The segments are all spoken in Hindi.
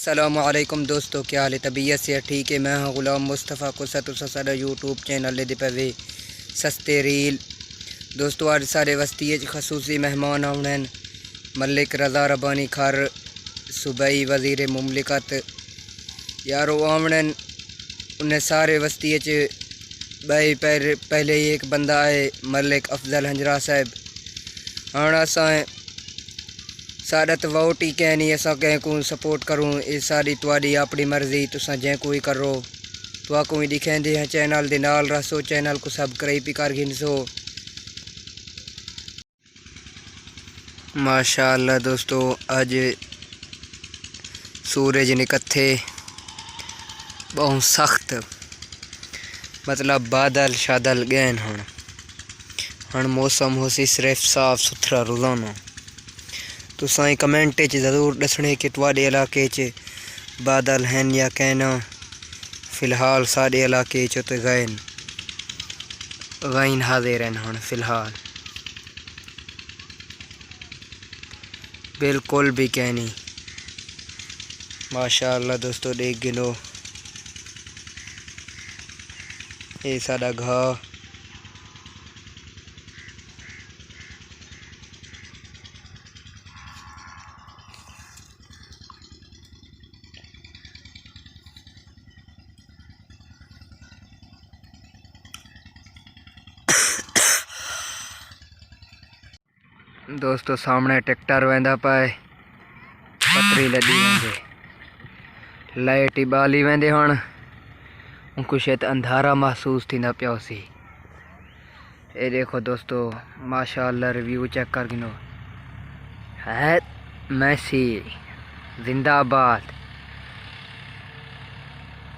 अस्सलामुअलैकुम दोस्तों, क्या हाल है? तबीयत से ठीक है। मैं हूं गुलाम मुस्तफ़ा कुसत साडा यूट्यूब चैनल दे पे सस्ते रील। दोस्तों आज सारे वस्ती खसूसी मेहमान आने मलिक रज़ा रबानी खार सूबाई वज़ीर मुमलिकत यार आमन उन्हें सारे वस्ती भाई पहले ही एक बंदा है मलिक अफजल हंजरा साहब। हाँ असा साढ़ा तो वोट ही कह नहीं असा कह को सपोर्ट करूँ, ये सारी तुआरी अपनी मर्जी, तुसा जै कोई करो तो को ही दिखेंदे हैं। चैनल दे नाल रसो, चैनल को सब्सक्राइब भी कर गिनसो। माशाअल्लाह दोस्तों अज सूरज निकथे बहुत सख्त, मतलब बादल शादल गए हूँ मौसम हो सी सिर्फ साफ सुथरा रोजाना। तो साई कमेंट ज़रूर दसने कि तुहाडे इलाके च बादल हैं या कहना। फ़िलहाल साढ़े इलाके च तो गैन हाजिर हैं हूँ फ़िलहाल बिल्कुल भी कहनी। माशाअल्लाह दोस्तों देख गिनो ये साडा घाह दोस्तों सामने ट्रैक्टर वेंदा पाए, पतरी लदी वेंदे, लाइट ही बाली वेंदे हूँ कुछ अंधारा महसूस थींदा पियो सी। ये देखो दोस्तों माशाअल्लाह रिव्यू चेक कर गिनो है मैसी जिंदाबाद।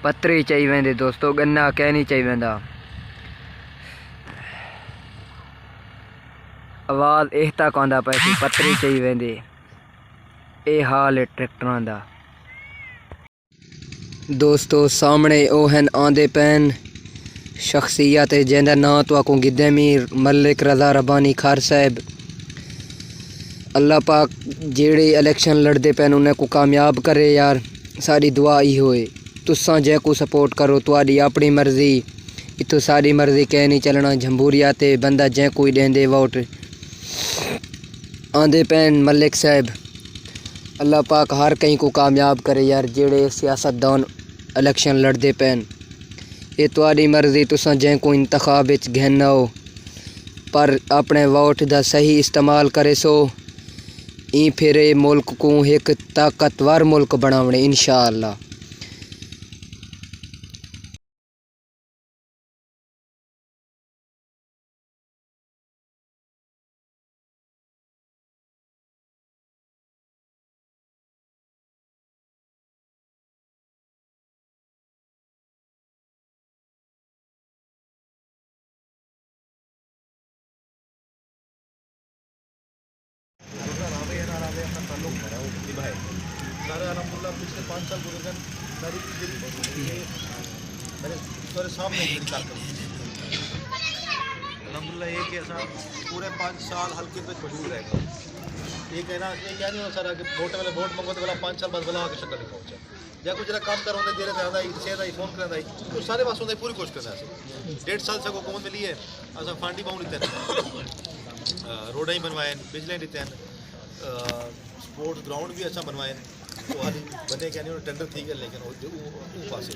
पतरी चाहिए वेंदे दोस्तों, गन्ना कह नहीं चाहिए वेंदा। आवाज़ इस तक आंदा पे सी पतरी चाहिए वेंदे। ये हाल है ट्रैक्टरां दा दोस्तों। सामने ओ हैं आंदे पैन शख्सियत जिंदा ना तो आको गिद्दे मीर मलिक रज़ा रबानी खार साहब। अल्लाह पाक जेड़े इलेक्शन लड़ते पैन उन्हें को कामयाब करे यार, सारी दुआ ही होए। तुसा जै को सपोर्ट करो, तुहाडी अपनी मर्जी, इतों सारी मर्जी कह नहीं चलना। जमहूरिया ते बंदा जै कोई देंदे वोट आंदे पैन मलिक साहब। अल्लाह पाक हर कहीं को कामयाब करे यार, जेड़े सियासतदान इलेक्शन लड़ते पैन। ये तुहाडी मर्जी, तुसा जै को इंतखाब विच गहना हो, पर अपने वोट का सही इस्तेमाल करे सो ई फिर मुल्क को एक ताकतवर मुल्क बनावने इंशाअल्लाह। अलहमदुलिल्लाह पिछले 5 साल गुजर मेरे सामने अलहमदुलिल्लाह ये कि असा पूरे 5 साल हल्के पे मजबूर रहेगा। ये कहना ये क्या नहीं हो सारा कि वोट वाले वोट मंगो तो 5 साल बाद बुला के शक्ल नहीं पहुंचा या कुछ जरा काम कर होंगे देर पे आंदा सेहत आई फोन करांदा तो सारे पास होंगे पूरी कोशिश करना है। 1.5 साल से को हुकूमत मिली है, असा फांडी पाऊँ लीते रोड ही बनवाए, बिजली लीते हैं, स्पोर्ट्स ग्राउंड भी अच्छा बनवाए तो हाली बने क्या नहीं टेंडर थी गए, लेकिन वो पास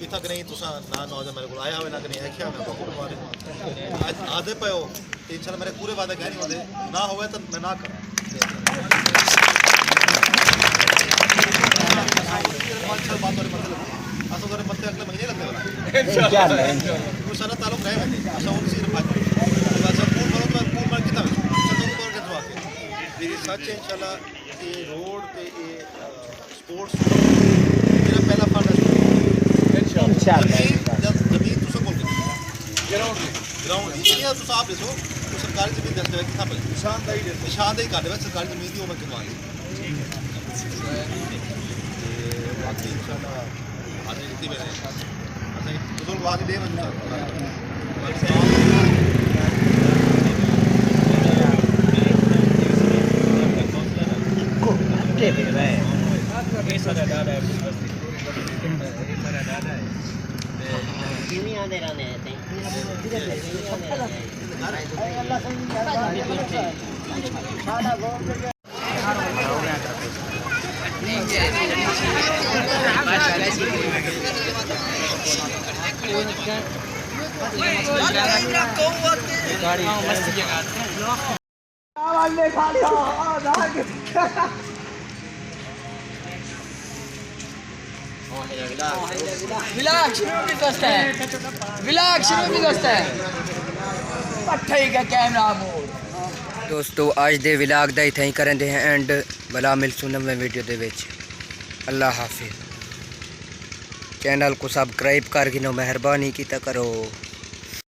इतना कहीं तुसा ना नौजवान मेरे को आया हुआ ना कहीं आख्या मैं आधे पे हो तो इंशाल्लाह मेरे पूरे वादे कह नहीं होते ना होवे तो मैं ना करा। 5 साल बाद मतलब असो करे मत्ते अगले महीने लगने वाला इंशाल्लाह सारा ताल्लुक रहे मैंने असो उनसे बात बस पूर्ण मतलब कितना चंदो को के दुआ के मेरी सच है इंशाल्लाह ये रोड पे ये स्पोर्ट्स मेरा पहला फंड है इंशाल्लाह। जब जमीन तुसा बोल के ग्राउंड ये तो आप देखो तो सरकारी जमीन दस्ते है कितना पे निशानदेही काटे हुए सरकारी जमीन दी मैं करवा ली बाकी इंशाल्लाह आज इतनी मैंने अच्छा बुजुर्ग वादी दे बंदा सारा डाला है बस्ती ये सारा डाला है किन्हीं आने रहने हैं विलाग शुरू भी दोस्त है विलाग शुरू भी दोस्त है पट्टे का कैमरा मोड दोस्तों आज दे विलाग दा इत्थै ही करंदे हैं एंड भला मिलसू नवें वीडियो दे विच अल्लाह हाफिज चैनल को सब्सक्राइब करके नो मेहरबानी कीता करो।